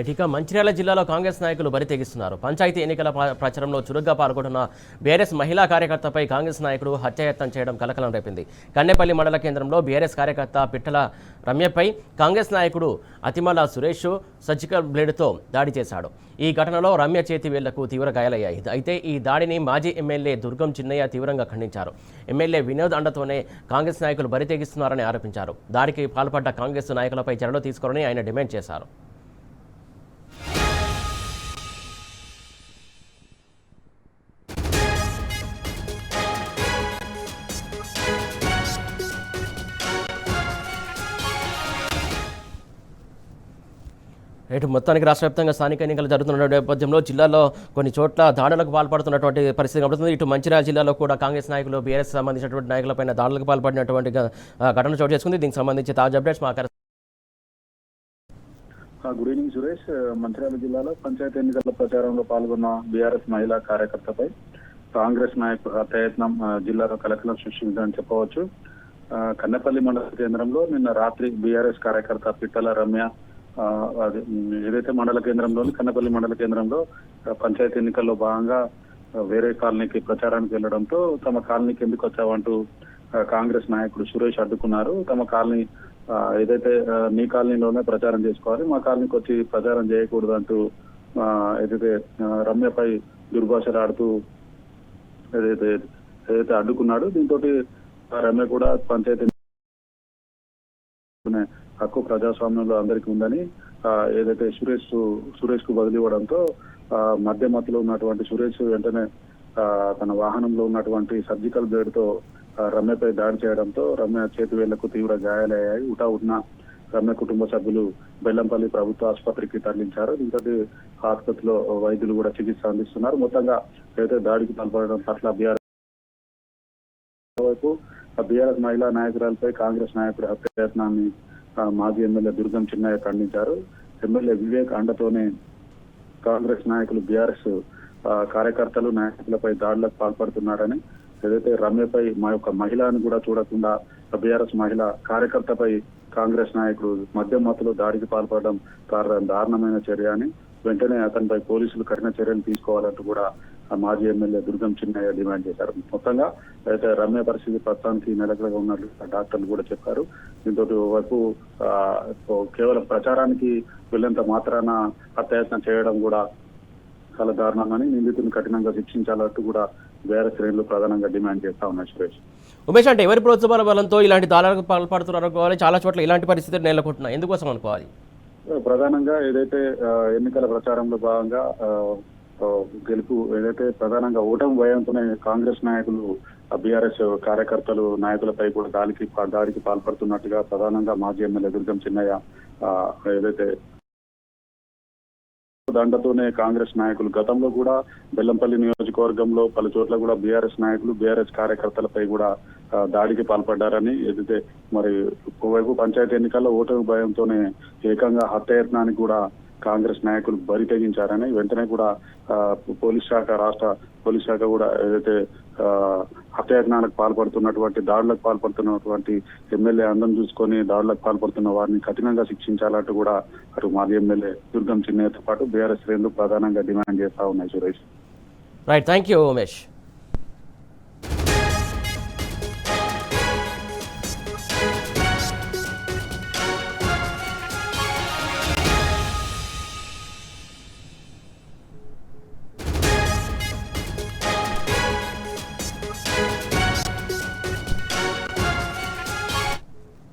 ఇక మంచిర్యాల జిల్లాలో కాంగ్రెస్ నాయకులు బరి తెగిస్తున్నారు. పంచాయతీ ఎన్నికల ప్రచారంలో చురుగ్గా పాల్గొంటున్న బీఆర్ఎస్ మహిళా కార్యకర్తపై కాంగ్రెస్ నాయకుడు హత్యాయత్నం చేయడం కలకలం రేపింది. కన్నెపల్లి మండల కేంద్రంలో బీఆర్ఎస్ కార్యకర్త పిట్టల రమ్యపై కాంగ్రెస్ నాయకుడు అతిమల సురేష్ సర్జికల్ బ్లేడ్తో దాడి చేశాడు. ఈ ఘటనలో రమ్య చేతి వేళ్లకు తీవ్ర గాయాలయ్యాయి. అయితే ఈ దాడిని మాజీ ఎమ్మెల్యే దుర్గం చిన్నయ్య తీవ్రంగా ఖండించారు. ఎమ్మెల్యే వినోద్ అండతోనే కాంగ్రెస్ నాయకులు బరి తెగిస్తున్నారని ఆరోపించారు. దాడికి పాల్పడ్డ కాంగ్రెస్ నాయకులపై చర్యలు తీసుకోవాలని ఆయన డిమాండ్ చేశారు. మొత్తానికి రాష్ట్ర వ్యాప్తంగా స్థానిక ఎన్నికలు జరుగుతున్న నేపథ్యంలో జిల్లాలో కొన్ని చోట్ల దాడులకు పాల్పడుతున్నటువంటి పరిస్థితి కనబడుతుంది. ఇటు మంచిర్యాల జిల్లాలో కూడా కాంగ్రెస్ నాయకులు బీఆర్ఎస్ సంబంధించినటువంటి నాయకులపైన దాడులకు పాల్పడినటువంటి ఘటన చోటు చేసుకుంది. దీనికి సంబంధించి తాజా అప్డేట్స్ మా గుడ్ ఈవినింగ్ సురేష్. మంచిర్యాల జిల్లాలో పంచాయతీ ఎన్నికల ప్రచారంలో పాల్గొన్న బీఆర్ఎస్ మహిళా కార్యకర్తపై కాంగ్రెస్ నాయకుడు హత్యాయత్నం జిల్లాలో కలకలం సృష్టించిందని చెప్పవచ్చు. కన్నెపల్లి మండల కేంద్రంలో నిన్న రాత్రి బీఆర్ఎస్ కార్యకర్త పిట్టల రమ్య ఏదైతే మండల కేంద్రంలోని కన్నపల్లి మండల కేంద్రంలో పంచాయతీ ఎన్నికల్లో భాగంగా వేరే కాలనీకి ప్రచారానికి వెళ్లడంతో తమ కాలనీకి ఎందుకు వచ్చావంటూ కాంగ్రెస్ నాయకుడు సురేష్ అడ్డుకున్నారు. తమ కాలనీ ఏదైతే నీ కాలనీలోనే ప్రచారం చేసుకోవాలి, మా కాలనీకి వచ్చి ప్రచారం చేయకూడదు అంటూ ఏదైతే రమ్యపై దుర్భాషలాడుతూ ఏదైతే అడ్డుకున్నాడు. దీంతో రమ్య కూడా పంచాయతీ హక్కు ప్రజాస్వామ్యంలో అందరికీ ఉందని ఏదైతే సురేష్ కు బదిలీ ఇవ్వడంతో మధ్యమతిలో ఉన్నటువంటి సురేష్ వెంటనే తన వాహనంలో ఉన్నటువంటి సర్జికల్ బ్లేడ్ తో రమ్యపై దాడి చేయడంతో రమ్య చేతి వేళ్లకు తీవ్ర గాయాలయ్యాయి. ఉన్న రమ్య కుటుంబ సభ్యులు బెల్లంపల్లి ప్రభుత్వ ఆసుపత్రికి తరలించారు. దీంతో ఆసుపత్రిలో వైద్యులు కూడా చికిత్స అందిస్తున్నారు. మొత్తంగా ఏదైతే దాడికి పాల్పడడం పట్ల బీఆర్ఎస్ మహిళా నాయకురాలపై కాంగ్రెస్ నాయకుడి హత్యాయత్నాన్ని మాజీ ఎమ్మెల్యే దుర్గం చిన్నయ్య ఖండించారు. ఎమ్మెల్యే వివేక్ అండతోనే కాంగ్రెస్ నాయకులు బీఆర్ఎస్ కార్యకర్తలు నాయకులపై దాడులకు పాల్పడుతున్నారని, ఏదైతే రమ్యపై మా యొక్క మహిళను కూడా చూడకుండా బీఆర్ఎస్ మహిళ కార్యకర్తపై కాంగ్రెస్ నాయకుడు మధ్యమత్తులో దాడికి పాల్పడడం దారుణమైన చర్య అని, వెంటనే అతనిపై పోలీసులు కఠిన చర్యలు తీసుకోవాలంటూ కూడా మాజీ ఎమ్మెల్యే దుర్గం చిన్నయ్య డిమాండ్ చేశారు. మొత్తంగా అయితే రమ్య పరిస్థితి ప్రస్తుతానికి నిలకడగా ఉన్నట్లు డాక్టర్లు కూడా చెప్పారు. దీంతో వైపు కేవలం ప్రచారానికి వెళ్ళేంత మాత్రాన హత్యాయత్నం చేయడం కూడా చాలా దారుణమని, నిందితుని కఠినంగా శిక్షించాలంటూ కూడా వేరే శ్రేణులు ప్రధానంగా డిమాండ్ చేస్తా ఉన్నాయి. సురేష్, ఉమేష్, అంటే ఎవరి ప్రోత్సాహాల బలంతో ఇలాంటి దాడులకు పాల్పడుతున్నారు అనుకోవాలి? చాలా చోట్ల ఇలాంటి పరిస్థితులు నెలకొంటున్నాయి, ఎందుకోసం అనుకోవాలి? ప్రధానంగా ఏదైతే ఎన్నికల ప్రచారంలో భాగంగా గెలుపు ఏదైతే ప్రధానంగా ఓటమి భయంతోనే కాంగ్రెస్ నాయకులు బీఆర్ఎస్ కార్యకర్తలు నాయకులపై కూడా దాడికి పాల్పడుతున్నట్టుగా ప్రధానంగా మాజీ ఎమ్మెల్యే దుర్గం చిన్నయ్య ఏదైతే దండతోనే కాంగ్రెస్ నాయకులు గతంలో కూడా బెల్లంపల్లి నియోజకవర్గంలో పలు చోట్ల కూడా బీఆర్ఎస్ నాయకులు బీఆర్ఎస్ కార్యకర్తలపై కూడా దాడికి పాల్పడ్డారని, ఏదైతే మరి ఒకవైపు పంచాయతీ ఎన్నికల్లో ఓటమి భయంతోనే ఏకంగా హత్యాయత్నానికి కూడా కాంగ్రెస్ నాయకులు బరి తెగించారని, వెంటనే కూడా రాష్ట్ర పోలీస్ శాఖ కూడా ఏదైతే హత్యాయత్నాలకు దాడులకు పాల్పడుతున్నటువంటి ఎమ్మెల్యే అందం చూసుకొని దాడులకు పాల్పడుతున్న వారిని కఠినంగా శిక్షించాలంటూ కూడా అటు మాజీ ఎమ్మెల్యే దుర్గం చిన్నయ్యతో పాటు బీఆర్ఎస్ శ్రేణులు ప్రధానంగా డిమాండ్ చేస్తా ఉన్నాయి. Suresh, right, thank you Umesh.